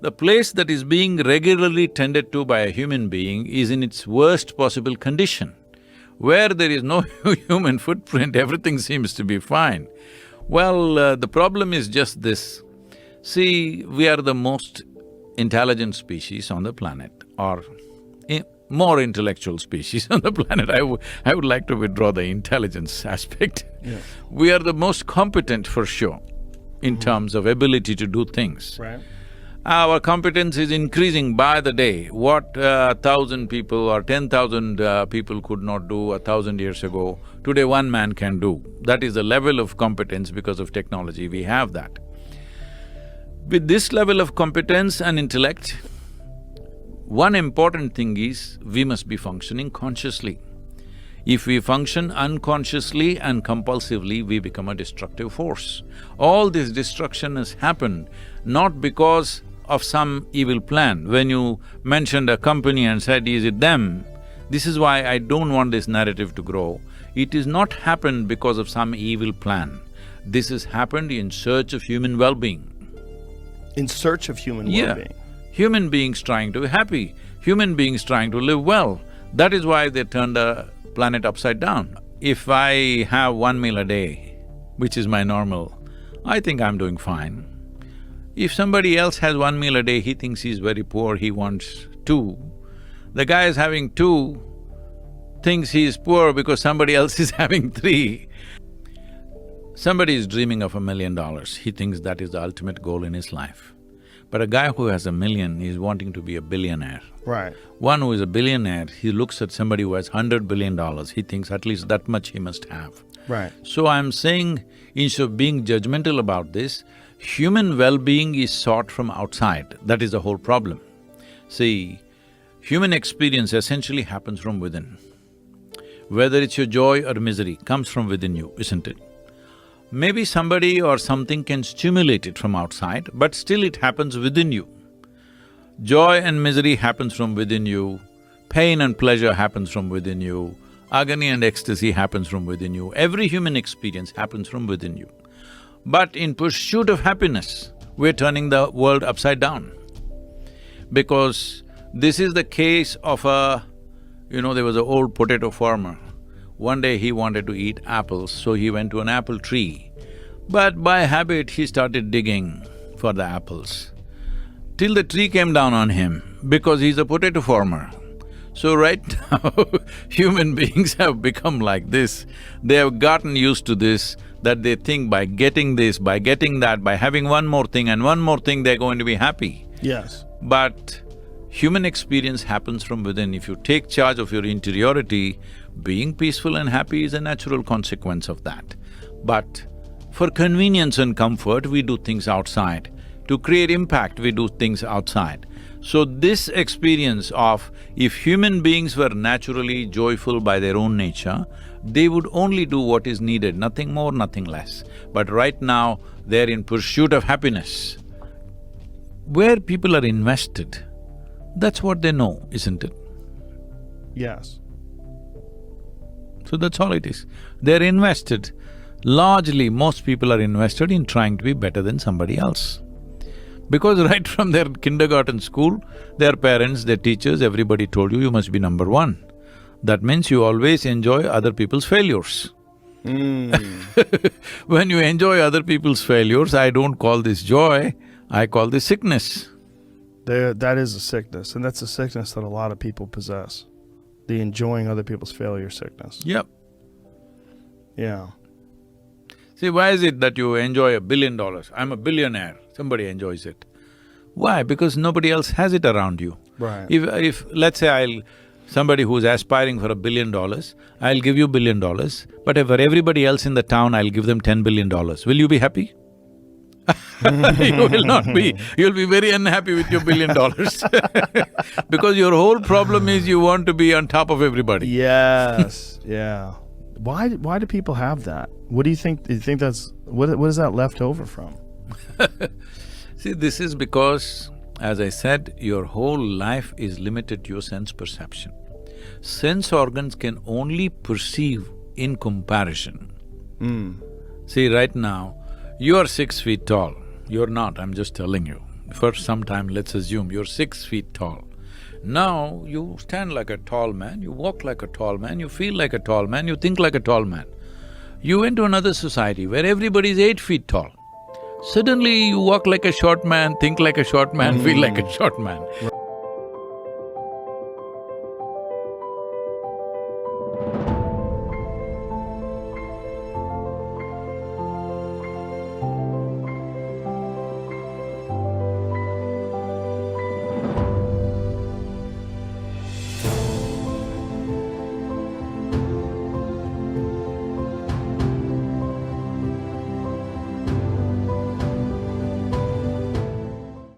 The place that is being regularly tended to by a human being is in its worst possible condition. Where there is no human footprint, everything seems to be fine. Well, the problem is just this. See, we are the most intelligent species on the planet, or more intellectual species on the planet. I would like to withdraw the intelligence aspect. Yeah. We are the most competent for sure in terms of ability to do things. Right. Our competence is increasing by the day. What 1,000 people or 10,000 people could not do 1,000 years ago, today one man can do. That is the level of competence because of technology, we have that. With this level of competence and intellect, one important thing is we must be functioning consciously. If we function unconsciously and compulsively, we become a destructive force. All this destruction has happened not because of some evil plan. When you mentioned a company and said, is it them? This is why I don't want this narrative to grow. It is not happened because of some evil plan. This has happened in search of human well-being. In search of human well-being. Human beings trying to be happy, human beings trying to live well. That is why they turned the planet upside down. If I have 1 meal a day, which is my normal, I think I'm doing fine. If somebody else has 1 meal a day, he thinks he's very poor, he wants 2. The guy is having 2, thinks he is poor because somebody else is having 3. Somebody is dreaming of $1 million, he thinks that is the ultimate goal in his life. But a guy who has $1 million is wanting to be a billionaire. Right. One who is a billionaire, he looks at somebody who has $100 billion, he thinks at least that much he must have. Right. So I'm saying, instead of being judgmental about this, human well-being is sought from outside, that is the whole problem. See, human experience essentially happens from within. Whether it's your joy or misery, comes from within you, isn't it? Maybe somebody or something can stimulate it from outside, but still it happens within you. Joy and misery happens from within you, pain and pleasure happens from within you, agony and ecstasy happens from within you, every human experience happens from within you. But in pursuit of happiness, we're turning the world upside down. Because this is the case of there was an old potato farmer. One day he wanted to eat apples, so he went to an apple tree. But by habit, he started digging for the apples, till the tree came down on him, because he's a potato farmer. So right now, human beings have become like this. They have gotten used to this, that they think by getting this, by getting that, by having one more thing and one more thing, they're going to be happy. Yes. But human experience happens from within. If you take charge of your interiority, being peaceful and happy is a natural consequence of that. But for convenience and comfort, we do things outside. To create impact, we do things outside. So this experience of if human beings were naturally joyful by their own nature, they would only do what is needed, nothing more, nothing less. But right now, they're in pursuit of happiness. Where people are invested, that's what they know, isn't it? Yes. So that's all it is. They're invested. Largely, most people are invested in trying to be better than somebody else. Because right from their kindergarten school, their parents, their teachers, everybody told you must be number 1. That means you always enjoy other people's failures. When you enjoy other people's failures, I don't call this joy, I call this sickness. That is a sickness, and that's a sickness that a lot of people possess. The enjoying other people's failure sickness. Yep. Yeah. See, why is it that you enjoy $1 billion? I'm a billionaire, somebody enjoys it. Why? Because nobody else has it around you. Right. If let's say somebody who's aspiring for $1 billion, I'll give you $1 billion, but for everybody else in the town, I'll give them $10 billion. Will you be happy? You will not be. You'll be very unhappy with your $1 billion because your whole problem is you want to be on top of everybody. Yes, yeah. Why do people have that? What do you think? Do you think that's… what is that left over from? See, this is because, as I said, your whole life is limited to your sense perception. Sense organs can only perceive in comparison. See, right now, you are 6 feet tall. You're not, I'm just telling you. For some time, let's assume you're 6 feet tall. Now, you stand like a tall man, you walk like a tall man, you feel like a tall man, you think like a tall man. You went to another society where everybody's 8 feet tall. Suddenly, you walk like a short man, think like a short man, feel like a short man.